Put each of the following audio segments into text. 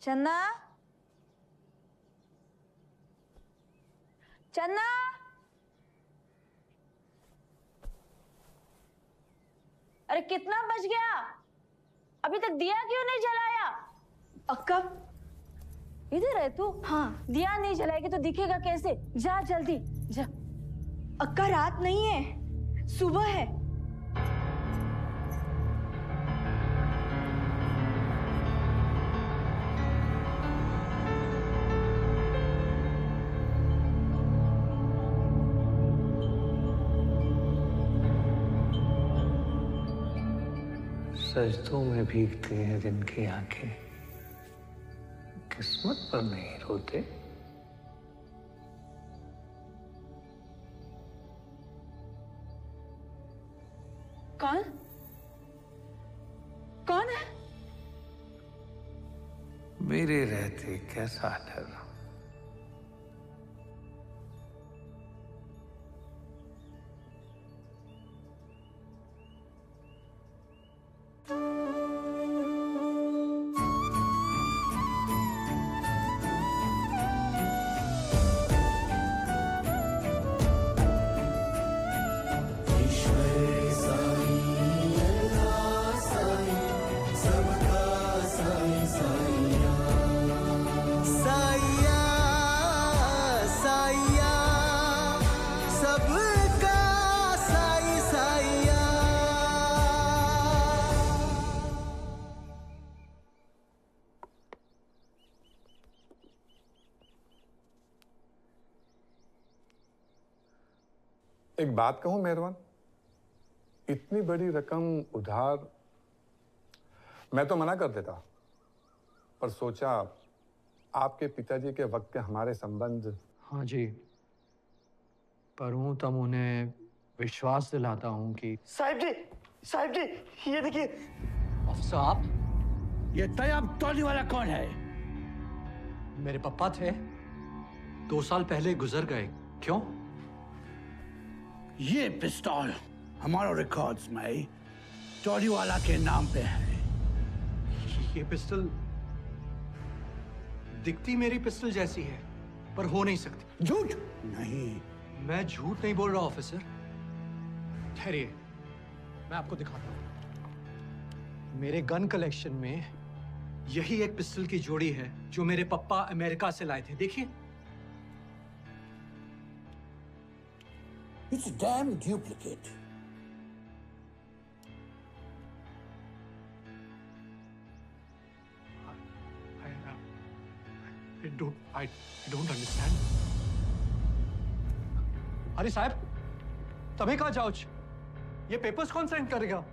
चन्ना, चन्ना, अरे कितना बज गया? अभी तक दिया क्यों नहीं जलाया? अक्का, इधर है तू? हाँ। दिया नहीं जलाएगी तो दिखेगा कैसे? जा जल्दी जा। अक्का रात नहीं है, सुबह है। सजदों में भीगती हैं जिनकी आंखें, किस्मत पर नहीं रोते। कौन? कौन है? मेरे रहते कैसा डर। एक बात कहूं मेहरबान, इतनी बड़ी रकम उधार मैं तो मना कर देता, पर सोचा आपके पिताजी के वक्त के हमारे संबंध। हाँ जी, पर हूँ तब उन्हें विश्वास दिलाता हूँ कि साहिब जी, ये देखिए। अफसर आप, ये तैयब टोली वाला कौन है? मेरे पापा थे, 2 साल पहले गुजर गए। क्यों? ये पिस्तौल हमारे रिकॉर्ड्स में टोली वाला के नाम पे है। ये पिस्टल दिखती मेरी पिस्टल जैसी है, पर हो नहीं सकती। झूठ नहीं। मैं झूठ नहीं बोल रहा ऑफिसर। ठहरिए, मैं आपको दिखाता हूं। मेरे गन कलेक्शन में यही एक पिस्टल की जोड़ी है जो मेरे पापा अमेरिका से लाए थे। देखिए। It's a damn duplicate. I don't understand. अरे साहब, तभी कहाँ जाओ? ये पेपर्स कौन साइन करेगा?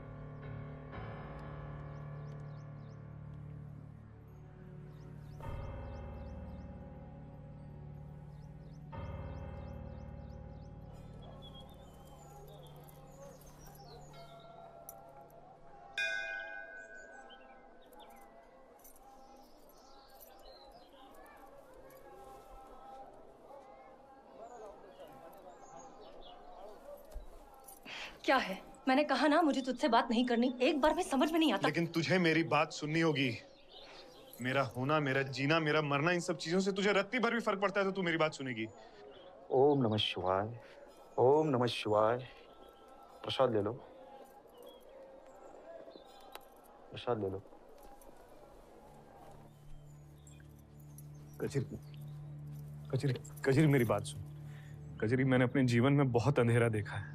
क्या है? मैंने कहा ना मुझे तुझसे बात नहीं करनी। एक बार में समझ में नहीं आता। लेकिन तुझे मेरी बात सुननी होगी। मेरा होना, मेरा जीना, मेरा मरना, इन सब चीजों से तुझे रत्ती भर भी फर्क पड़ता है तो तू मेरी बात सुनेगी। ओम नमः शिवाय, ओम नमः शिवाय। प्रसाद ले लो, प्रसाद ले लो। कजरी, कजरी, कजरी मेरी बात सुन। कजरी, मैंने अपने जीवन में बहुत अंधेरा देखा है,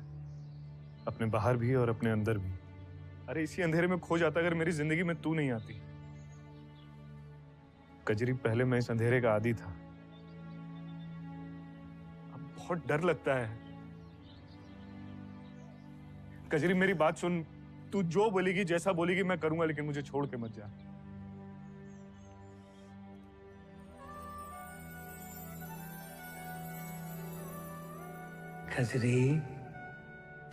अपने बाहर भी और अपने अंदर भी। अरे इसी अंधेरे में खो जाता अगर मेरी जिंदगी में तू नहीं आती। कजरी, पहले मैं इस अंधेरे का आदी था, अब बहुत डर लगता है। कजरी मेरी बात सुन, तू जो बोलेगी, जैसा बोलेगी मैं करूंगा, लेकिन मुझे छोड़ के मत जा। कजरी,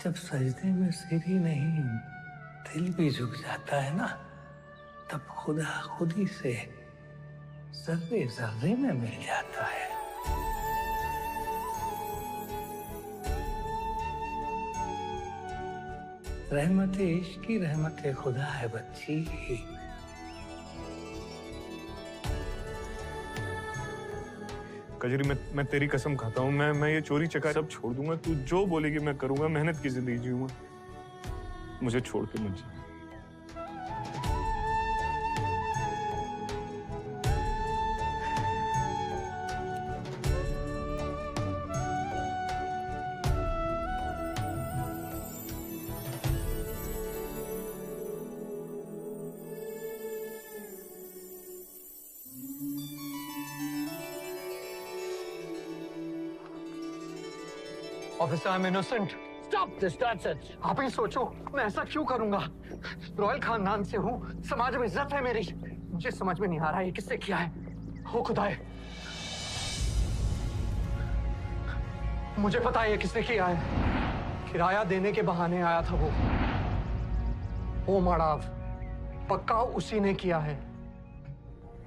जब सजदे में सिर ही नहीं दिल भी झुक जाता है ना, तब खुदा खुदी से जर्रे जर्रे में मिल जाता है। रहमत इश्क की रहमत खुदा है बच्ची। कजरी मैं तेरी कसम खाता हूँ, मैं ये चोरी चकारी सब छोड़ दूंगा। तू जो बोलेगी मैं करूंगा, मेहनत की जिंदगी जीऊंगा। मुझे छोड़ के मत जा। Officer, I am innocent. Stop this nonsense. आप ही सोचो, मैं ऐसा क्यों करूंगा? रॉयल खानदान से हूँ, समाज में इज्जत है मेरी। मुझे समझ में नहीं आ रहा ये किससे किया है। हो खुदाए, मुझे पता है ये किसने किया है। किराया देने के बहाने आया था वो माड़ाव, पक्का उसी ने किया है।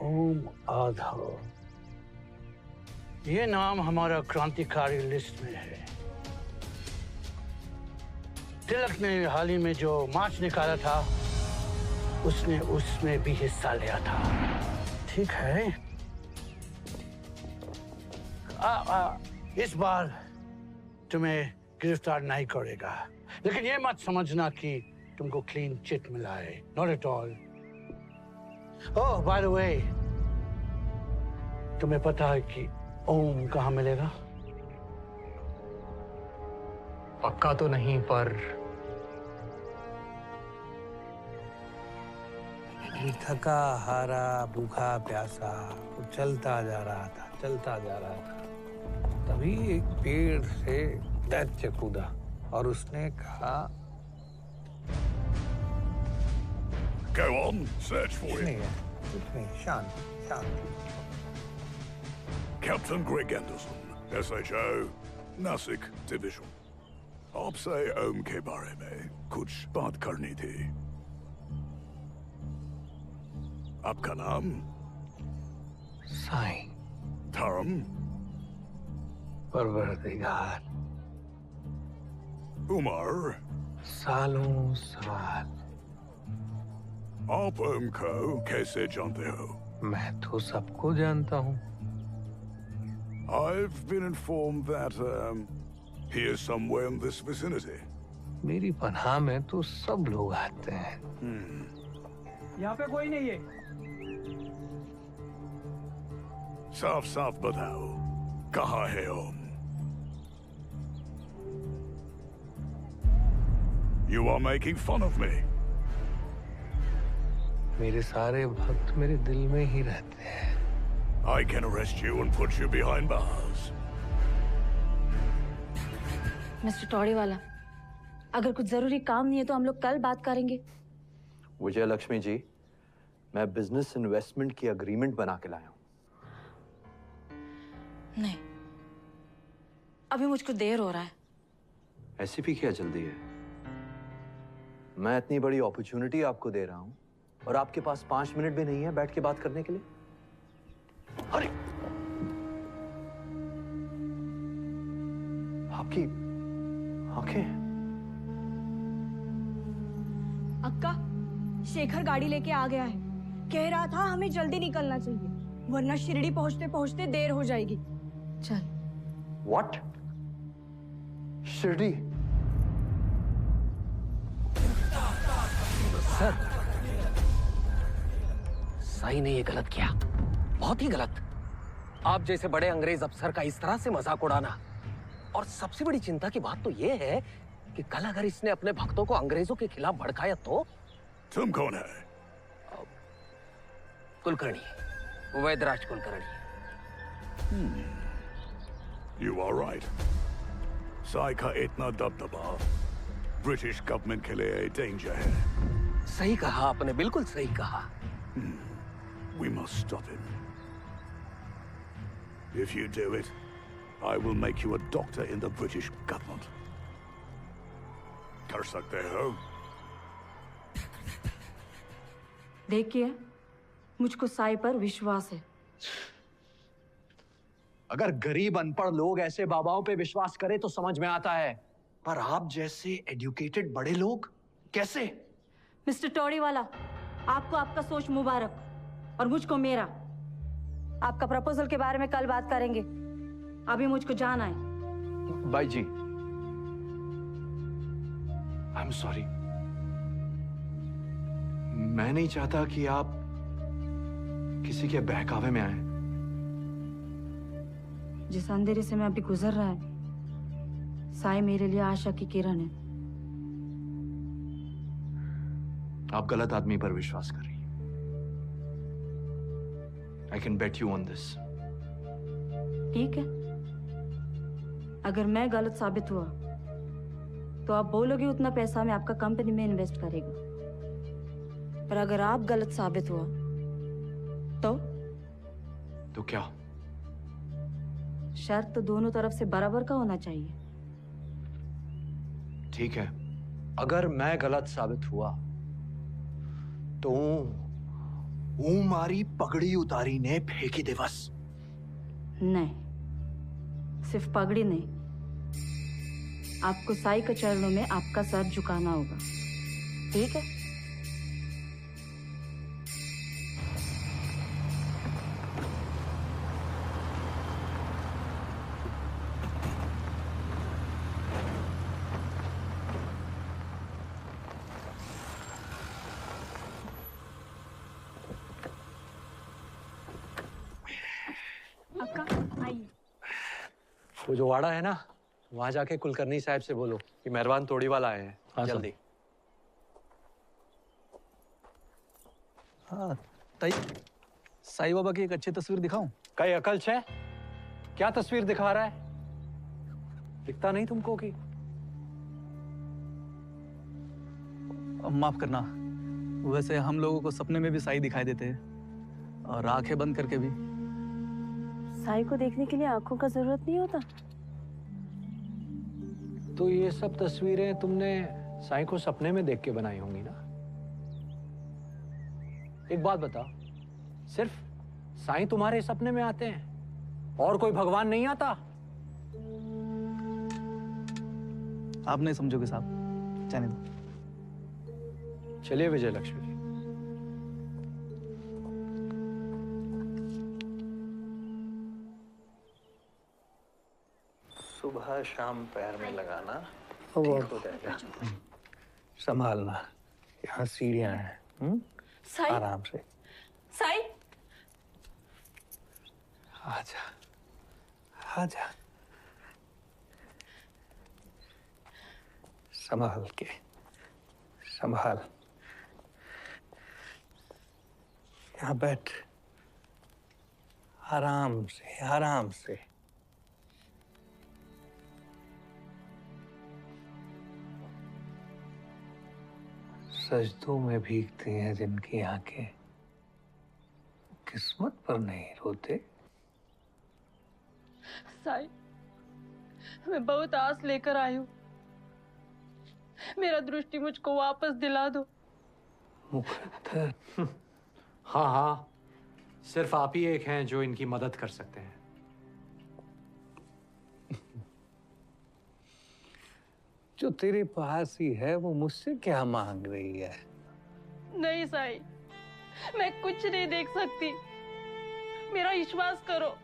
ओम आधव, ये नाम हमारा क्रांतिकारी लिस्ट में है। तिलक ने हाल ही में जो मार्च निकाला था, उसने उसमें भी हिस्सा लिया था। ठीक है, इस बार तुम्हें गिरफ्तार नहीं करेगा, लेकिन ये मत समझना कि तुमको क्लीन चिट मिला है। Not at all. Oh, by the way, तुम्हें पता है कि ओम कहाँ मिलेगा? पक्का तो नहीं, पर थका हारा भूखा प्यासा वो चलता जा रहा था। तभी एक पेड़ से दैत्य कूदा और उसने कहा, Go on, search for कुछ him. नहीं है, कुछ नहीं, शांत। Captain Greg Anderson, SHO, Nasik Division. आपसे ओम के बारे में कुछ बात करनी थी। आपका नाम? साईं। धर्म? परवरदिगार। उम्र? सालों साल। आप ओम को कैसे जानते हो? मैं तो सबको जानता हूँ। I've been informed that he is somewhere in this vicinity. मेरी पनाह में तो सब लोग आते हैं। यहाँ पे कोई नहीं है। साफ साफ बताओ, कहाँ है ओम? You are making fun of me. मेरे सारे भक्त मेरे दिल में ही रहते हैं। I can arrest you and put you behind bars. Mister Todiwala, अगर कुछ जरूरी काम नहीं है तो हम लोग कल बात करेंगे। विजय लक्ष्मी जी, मैं बिजनेस इन्वेस्टमेंट की एग्रीमेंट बना के लाया हूं। नहीं, अभी मुझको देर हो रहा है। ऐसी भी क्या जल्दी है? मैं इतनी बड़ी अपॉर्चुनिटी आपको दे रहा हूं और आपके पास 5 मिनट भी नहीं है बैठ के बात करने के लिए। अरे, आपकी आंखें। अक्का, शेखर गाड़ी लेके आ गया है। कह रहा था हमें जल्दी निकलना चाहिए, वरना शिरडी पहुंचते पहुंचते देर हो जाएगी। चल। What? शिरडी? सर, साईं ने ये गलत किया, बहुत ही गलत। आप जैसे बड़े अंग्रेज अफसर का इस तरह से मजाक उड़ाना। और सबसे बड़ी चिंता की बात तो ये है कि कल अगर इसने अपने भक्तों को अंग्रेजों के खिलाफ भड़काया तो? तुम कौन है? Kulkarni, वैदराज Kulkarni. You are right. Sai का इतना दबदबा ब्रिटिश गवर्नमेंट के लिए डेंजर है। सही कहा आपने, बिल्कुल सही कहा। We must stop him. If you do it, I will make you a doctor in the British government. कर सकते हो? देखिए, मुझको साई पर विश्वास है। अगर गरीब अनपढ़ लोग ऐसे बाबाओं पे विश्वास करें तो समझ में आता है, पर आप जैसे एजुकेटेड बड़े लोग कैसे? मिस्टर टोड़ीवाला, आपको आपका सोच मुबारक और मुझको मेरा। आपका प्रपोजल के बारे में कल बात करेंगे। अभी मुझको जाना है। Bai ji, I am sorry. मैं नहीं चाहता कि आप किसी के बहकावे में आए। जिस अंधेरे से मैं अभी गुजर रहा है, साई मेरे लिए आशा की किरण है। आप गलत आदमी पर विश्वास कर रही हैं। I can bet you on this. ठीक है, अगर मैं गलत साबित हुआ तो आप बोलोगे उतना पैसा मैं आपका कंपनी में इन्वेस्ट करेगा, पर अगर आप गलत साबित हुआ तो क्या? शर्त तो दोनों तरफ से बराबर का होना चाहिए। ठीक है, अगर मैं गलत साबित हुआ तो मारी पगड़ी उतारी ने फेंकी दिवस। नहीं, सिर्फ पगड़ी नहीं, आपको साई के चरणों में आपका सर झुकाना होगा। ठीक है? वो जो वाड़ा है ना, वहां जाके कुलकर्णी साहब से बोलो कि मेहरबान तोड़ीवाला आए हैं। हाँ, जल्दी। हाँ ताई, साईं बाबा की एक अच्छी तस्वीर दिखाऊं? कई अकल है? क्या तस्वीर दिखा रहा है? दिखता नहीं तुमको कि? माफ करना, वैसे हम लोगों को सपने में भी साईं दिखाई देते हैं और आंखें बंद करके भी। साई को देखने के लिए आंखों का जरूरत नहीं होता। तो ये सब तस्वीरें तुमने साईं को सपने में देख के बनाई होंगी ना? एक बात बताओ, सिर्फ साईं तुम्हारे सपने में आते हैं और कोई भगवान नहीं आता? आप नहीं समझोगे साहब, जाने दो। चलिए विजय लक्ष्मी जी। सुबह शाम पैर में लगाना, ठीक हो जाएगा। संभालना, यहाँ सीढ़ियाँ हैं। साई, आराम से। साई, आजा, आजा। संभाल के, संभाल। यहाँ बैठ, आराम से, आराम से। सजदों में भीगती हैं जिनकी आंखें, किस्मत पर नहीं रोते। साई, मैं बहुत आस लेकर आई हूँ, मेरा दृष्टि मुझको वापस दिला दो। मुकद्दर। हाँ हाँ, सिर्फ आप ही एक हैं जो इनकी मदद कर सकते हैं। जो तेरे पास ही है वो मुझसे क्या मांग रही है? नहीं साई, मैं कुछ नहीं देख सकती, मेरा विश्वास करो।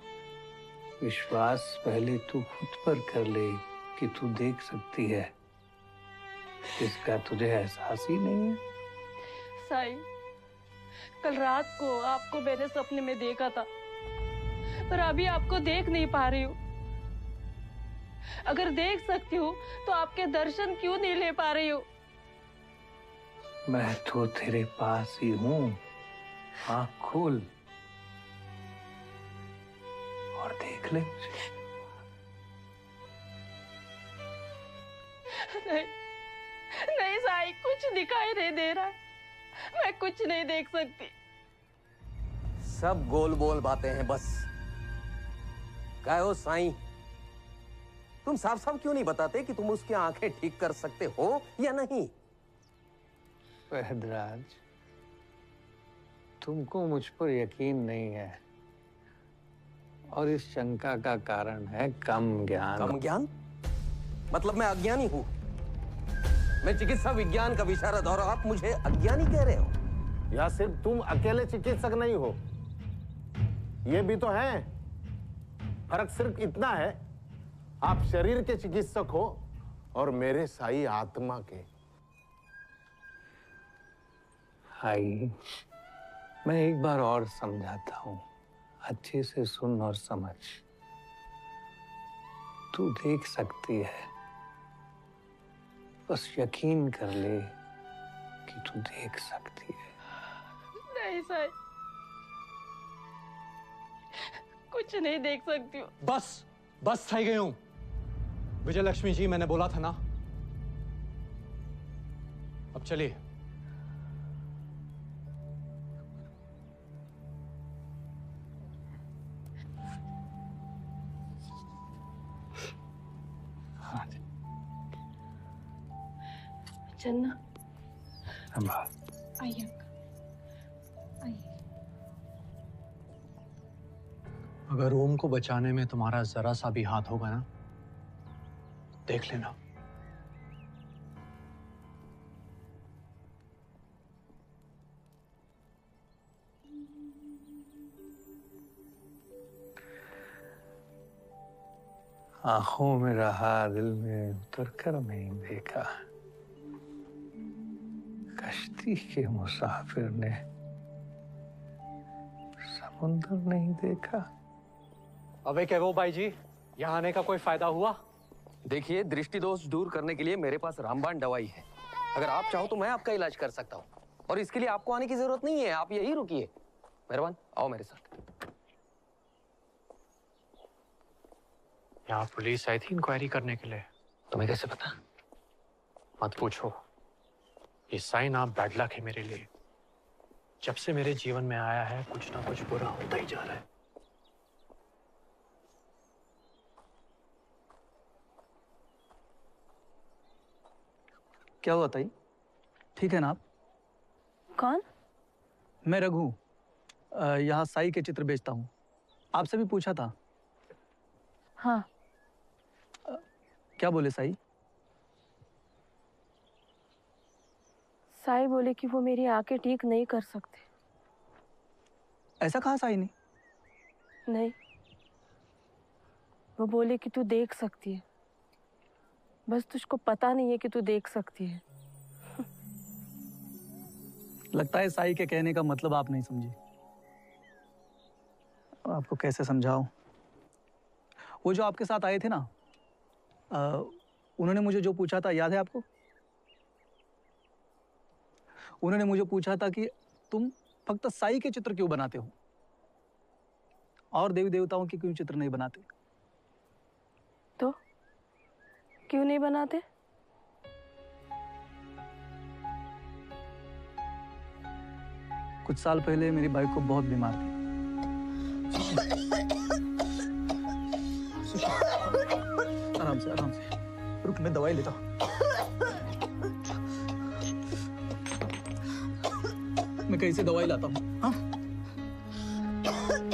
विश्वास पहले तू खुद पर कर ले कि तू देख सकती है, इसका तुझे एहसास ही नहीं है। साई, कल रात को आपको मैंने सपने में देखा था, पर अभी आपको देख नहीं पा रही हूँ। अगर देख सकती हूँ तो आपके दर्शन क्यों नहीं ले पा रही हूँ? मैं तो तेरे पास ही हूँ, आँख खोल और देख ले मुझे। नहीं, नहीं साई, कुछ दिखाई नहीं दे रहा, मैं कुछ नहीं देख सकती। सब गोल बोल बातें हैं बस। क्या हो साईं, तुम साफ साफ क्यों नहीं बताते कि तुम उसकी आंखें ठीक कर सकते हो या नहीं? फहदराज, तुमको मुझ पर यकीन नहीं है और इस शंका का कारण है कम ज्ञान। कम ज्ञान? मतलब मैं अज्ञानी हूं? मैं चिकित्सा विज्ञान का विशारद और आप मुझे अज्ञानी कह रहे हो? या सिर्फ तुम अकेले चिकित्सक नहीं हो, ये भी तो हैं। फर्क सिर्फ इतना है, आप शरीर के चिकित्सक हो और मेरे साई आत्मा के। आई, मैं एक बार और समझाता हूं, अच्छे से सुन और समझ। तू देख सकती है, बस यकीन कर ले कि तू देख सकती है। नहीं साई, कुछ नहीं देख सकती हूँ। बस थक गई हूँ। विजय लक्ष्मी जी, मैंने बोला था ना। अब चलिए। चलना। आइए आइए। अगर ओम को बचाने में तुम्हारा जरा सा भी हाथ होगा ना, देख लेना। आंखों में रहा, दिल में उतर कर नहीं देखा। कश्ती के मुसाफिर ने समुंदर नहीं देखा। अबे क्या वो भाई जी, यहाँ आने का कोई फायदा हुआ? देखिए, दृष्टि दोष दूर करने के लिए मेरे पास रामबाण दवाई है। अगर आप चाहो तो मैं आपका इलाज कर सकता हूँ, और इसके लिए आपको आने की जरूरत नहीं है। आप यही रुकिए। मेहरबान, आओ मेरे साथ। यहाँ पुलिस आई थी इंक्वायरी करने के लिए। तुम्हें कैसे पता? मत पूछो, ये साई नाम बैड लक है मेरे लिए। जब से मेरे जीवन में आया है, कुछ ना कुछ बुरा होता ही जा रहा है। क्या हुआ ताई? ठीक है ना आप? कौन? मैं रघु, यहाँ साई के चित्र बेचता हूँ। आपसे भी पूछा था। हाँ। क्या बोले साई? साई बोले कि वो मेरी आंखें ठीक नहीं कर सकते। ऐसा कहा साई ने? नहीं, वो बोले कि तू देख सकती है, बस तुझको पता नहीं है कि तू देख सकती है। लगता है साई के कहने का मतलब आप नहीं समझी। आपको कैसे समझाऊं? वो जो आपके साथ आए थे ना, उन्होंने मुझे जो पूछा था, याद है आपको? उन्होंने मुझे पूछा था कि तुम फक्त साई के चित्र क्यों बनाते हो और देवी देवताओं के क्यों चित्र नहीं बनाते? तो क्यों नहीं बनाते? कुछ साल पहले मेरी बाइक को बहुत बीमार थी। आराम से आराम से, रुक मैं दवाई लेता हूँ। मैं कहीं से दवाई लाता हूँ। हाँ?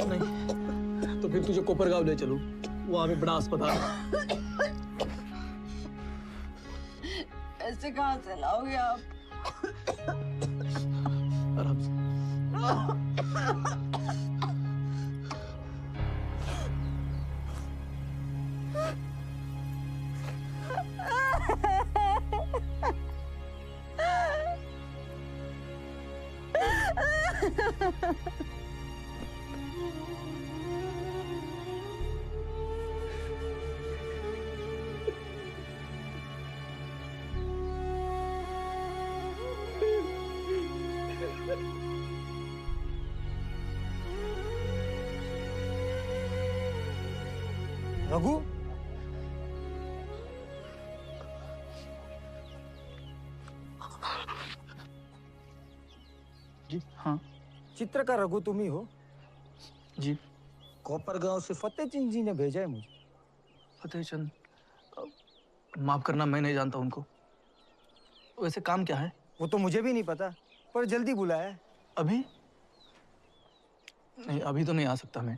नहीं तो फिर तुझे कोपरगांव ले चलूं, वहां पे बड़ा अस्पताल है। ऐसे कहाँ से लाओगे आप? आराम से। रघु, जी हाँ। चित्रकार रघु तुम ही हो? जी। कोपरगांव से फतेह चंद जी ने भेजा है मुझे। फतेह चंद? माफ करना, मैं नहीं जानता उनको। वैसे काम क्या है? वो तो मुझे भी नहीं पता, पर जल्दी बुलाया है। अभी? नहीं, अभी तो नहीं आ सकता मैं।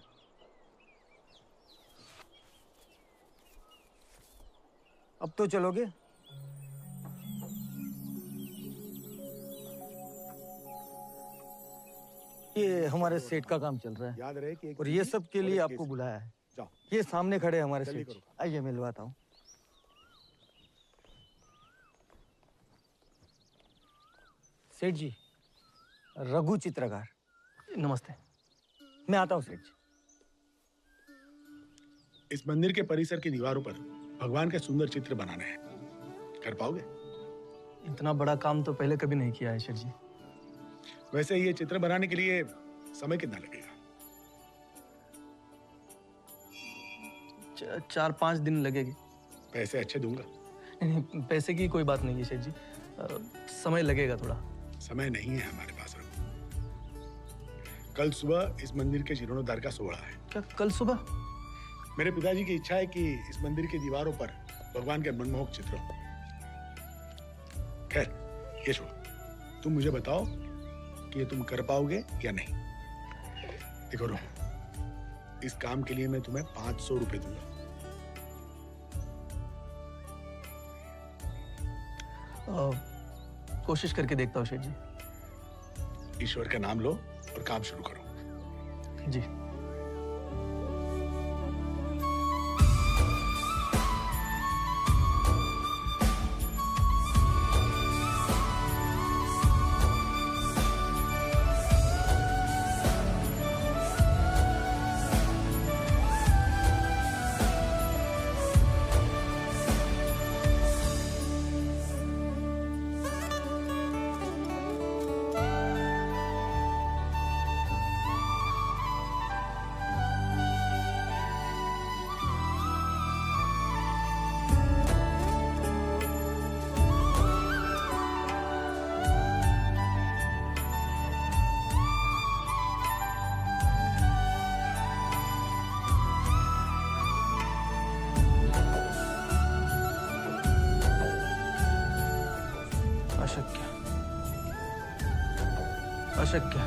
अब तो चलोगे? ये हमारे सेठ का काम चल रहा है, याद रहे कि और ये सब के लिए आपको बुलाया है। जाओ। ये सामने खड़े हैं हमारे जल्दी सेठ। करो। आइए मिलवाता हूँ। सेठ जी, रघु चित्रकार। नमस्ते। मैं आता हूँ सेठ जी। इस मंदिर के परिसर की दीवारों पर भगवान के सुंदर चित्र बनाने हैं, कर पाओगे? इतना बड़ा काम तो पहले कभी नहीं किया है शेठ जी। वैसे ये चित्र बनाने के लिए समय कितना लगेगा? 4-5 दिन लगेगी। पैसे अच्छे दूंगा। नहीं, पैसे की कोई बात नहीं है शेठ जी, समय लगेगा थोड़ा। समय नहीं है हमारे पास। कल सुबह इस मंदिर के जीर्णोद्धार का सोहरा है। क्या कल सुबह? मेरे पिताजी की इच्छा है कि इस मंदिर की दीवारों पर भगवान के मनमोहक चित्र हो। खैर, ये छोड़ो, तुम मुझे बताओ कि ये तुम कर पाओगे या नहीं। देखो रो, इस काम के लिए मैं तुम्हें 500 रुपए दूंगा। कोशिश करके देखता हूँ शेठ जी। ईश्वर का नाम लो और काम शुरू करो। जी। अशक्य।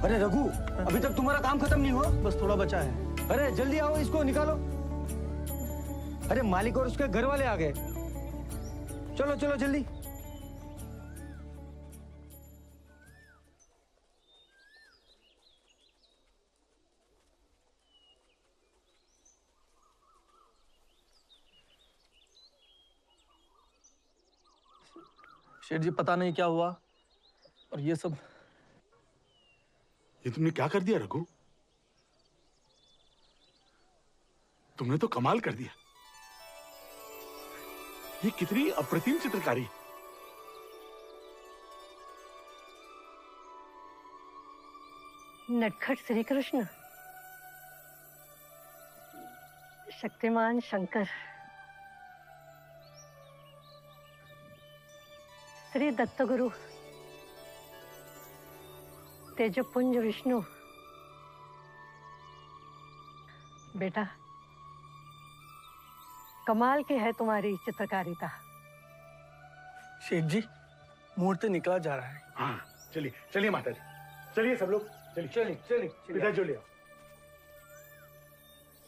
अरे रघु, अभी तक तुम्हारा काम खत्म नहीं हुआ? बस थोड़ा बचा है। अरे जल्दी आओ, इसको निकालो। अरे मालिक और उसके घर वाले आ गए। चलो चलो जल्दी। शेठ जी, पता नहीं क्या हुआ और ये सब। ये तुमने क्या कर दिया रघु? तुमने तो कमाल कर दिया। ये कितनी अप्रतिम चित्रकारी। नटखट श्री कृष्ण, शक्तिमान शंकर, श्री दत्तगुरु, तेजपुंज विष्णु। बेटा, कमाल की है तुम्हारी चित्रकारिता। शेठ जी, मुहूर्त निकला जा रहा है। हाँ, चलिए चलिए माता जी, चलिए सब लोग, चलिए चलिए चलिए, पिता जो ले आओ।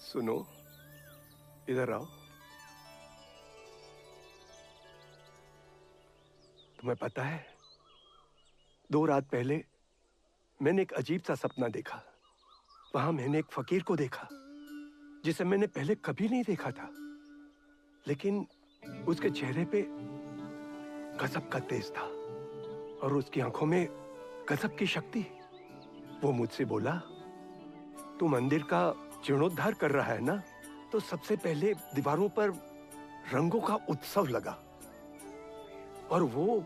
सुनो, इधर आओ। तुम्हें पता है, 2 रात पहले मैंने एक अजीब सा सपना देखा। वहां मैंने एक फकीर को देखा जिसे मैंने पहले कभी नहीं देखा था, लेकिन उसके चेहरे पे गजब का तेज था और उसकी आंखों में गजब की शक्ति। वो मुझसे बोला, तू मंदिर का जीर्णोद्धार कर रहा है ना, तो सबसे पहले दीवारों पर रंगों का उत्सव लगा और वो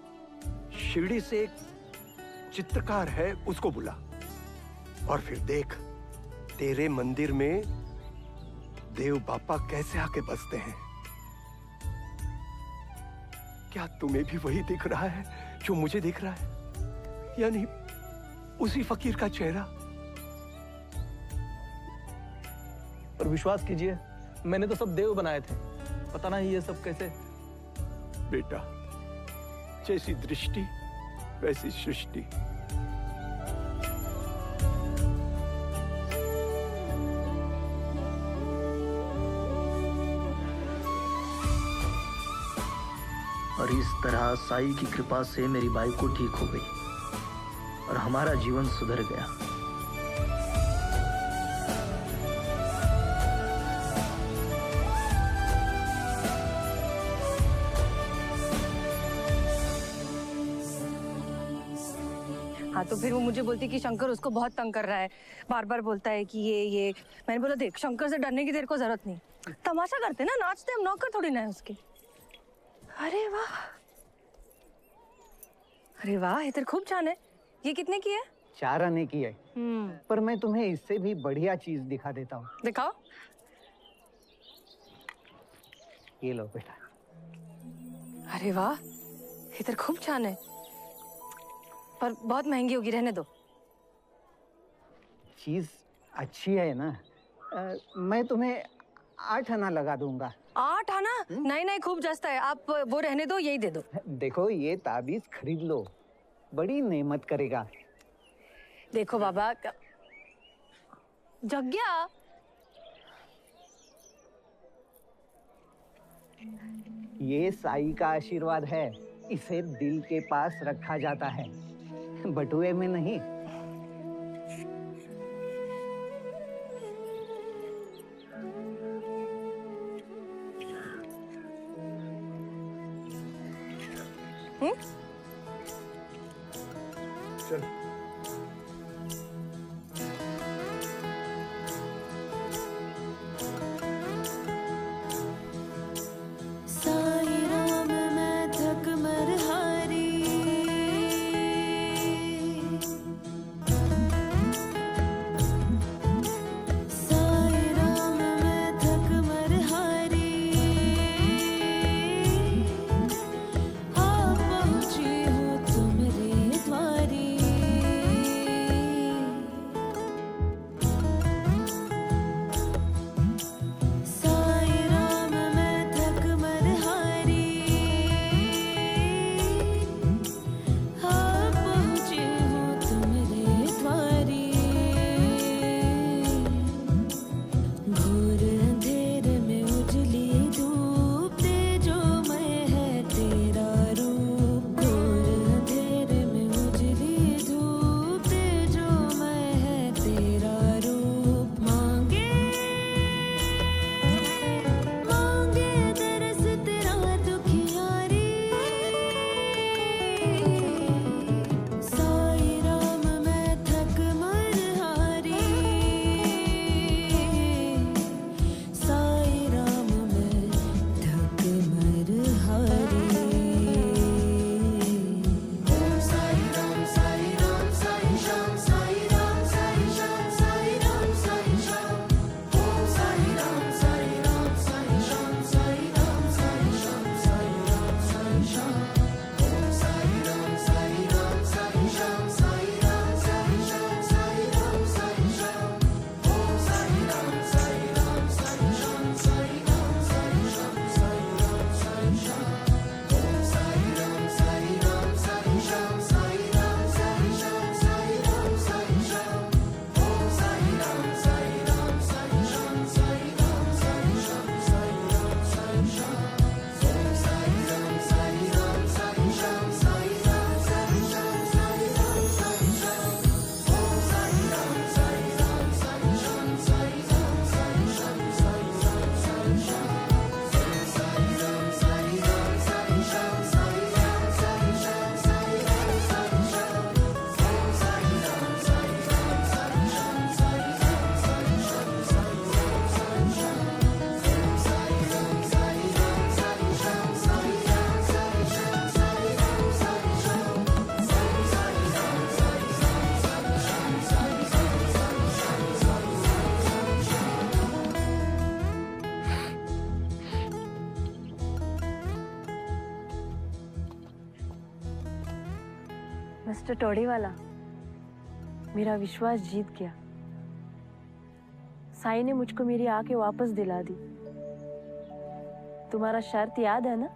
शिरडी से एक चित्रकार है उसको बुला और फिर देख तेरे मंदिर में देव बापा कैसे आके बसते हैं। क्या तुम्हें भी वही दिख रहा है जो मुझे दिख रहा है, यानी उसी फकीर का चेहरा? पर विश्वास कीजिए, मैंने तो सब देव बनाए थे, पता नहीं ये सब कैसे। बेटा, जैसी दृष्टि वैसी सृष्टि। और इस तरह साई की कृपा से मेरी बाई को ठीक हो गई और हमारा जीवन सुधर गया। हाँ तो फिर वो मुझे बोलती कि शंकर उसको बहुत तंग कर रहा है, बार बार बोलता है कि ये। मैंने बोला देख, शंकर से डरने की तेरे को जरूरत नहीं, तमाशा करते ना, नाचते, हम नौकर थोड़ी ना है उसके। अरे वाह, अरे वाह, ये तेरे खूब छान है। ये कितने की है? 4 आने की है। पर मैं तुम्हें इससे भी बढ़िया चीज दिखा देता हूँ। दिखाओ। ये लो बेटा। अरे वाह, ये तेरे खूब छान है, पर बहुत महंगी होगी, रहने दो। चीज अच्छी है ना, मैं तुम्हें 8 आना लगा दूंगा। 8 आना? नहीं नहीं, खूब जस्ता है, आप वो रहने दो, यही दे दो। देखो, ये ताबीज खरीद लो, बड़ी नेमत करेगा। देखो बाबा, जग गया। ये साई का आशीर्वाद है, इसे दिल के पास रखा जाता है, बटुए में नहीं। चल। साई राम मैं थक मर हारी, साई राम मैं थक मर हारी, आप पहुंची हो तुम रे द्वारी। साई राम मैं थक मर हारी, आप पहुंचे हो तुम रे द्वारी। घोर अंधेरे में उजली धूप, तेजोमय है तेरा रूप। घोर अंधेरे में उजली धूप, तेजोमय है तेरा रूप। मांगे मांगे दरस तेरा दुखियारी। साई राम मैं थक मर हारी, साई राम मैं थक मर हारी। ओम साई राम साई राम साई श्याम, साई राम साई श्याम, साई राम साई श्याम। ओम साई राम साई राम साई श्याम, साई राम साई श्याम, साई राम साई श्याम। ओम साई राम साई राम साई श्याम, साई राम साई श्याम, साई राम साई श्याम। ओम साई राम साई राम साई श्याम, साई राम साई श्याम, साई राम साई श्याम। ओम साई राम साई राम साई श्याम, साई राम साई श्याम, साई राम साई श्याम। ओम साई राम साई राम साई श्याम, साई राम साई श्याम, साई राम साई श्याम। ओम साई राम साई राम साई श्याम, साई राम साई श्याम, साई राम साई श्याम। ओम साई राम साई राम साई श्याम, साई राम साई श्याम, साई राम साई श्याम। ओम साई राम साई राम साई श्याम, साई राम साई श्याम, साई राम साई श्याम। ओम साई राम साई राम साई श्याम, साई राम साई श्याम, साई राम साई श्याम। ओम साई राम साई राम साई श्याम, साई राम साई श्याम, साई राम साई श्याम। ओम साई राम साई राम साई श्याम, साई राम साई श्याम, साई मिस्टर टोड़ीवाला, मेरा विश्वास जीत गया। साई ने मुझको मेरी आंखें वापस दिला दी। तुम्हारा शर्त याद है ना?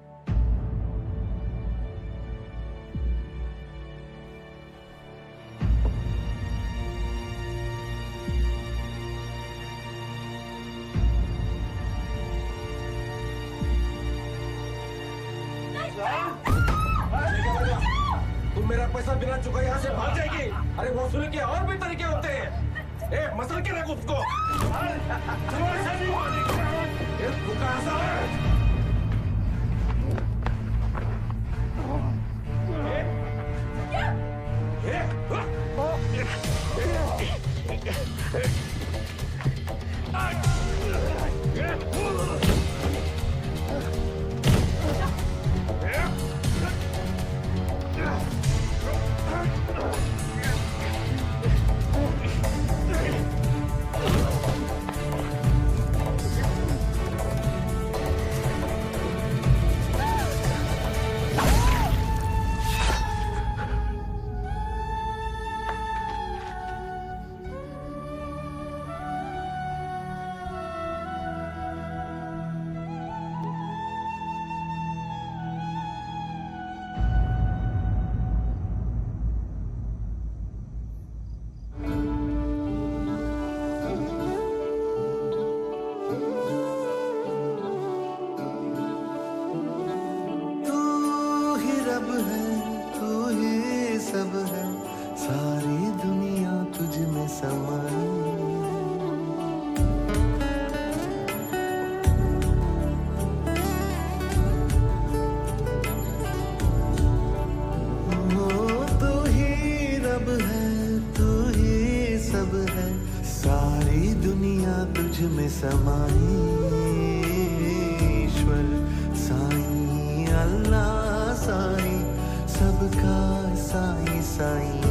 तुम मेरा पैसा बिना चुका यहाँ से भाग जाएगी। अरे वसूली के और भी तरीके होते हैं। ए, मसल के रख उसको। सब है, सारी दुनिया तुझ में समाई। तू ही रब है, तू ही सब है, सारी दुनिया तुझ में समाई। ईश्वर साईं अल्लाह साईं, सबका साईं साईं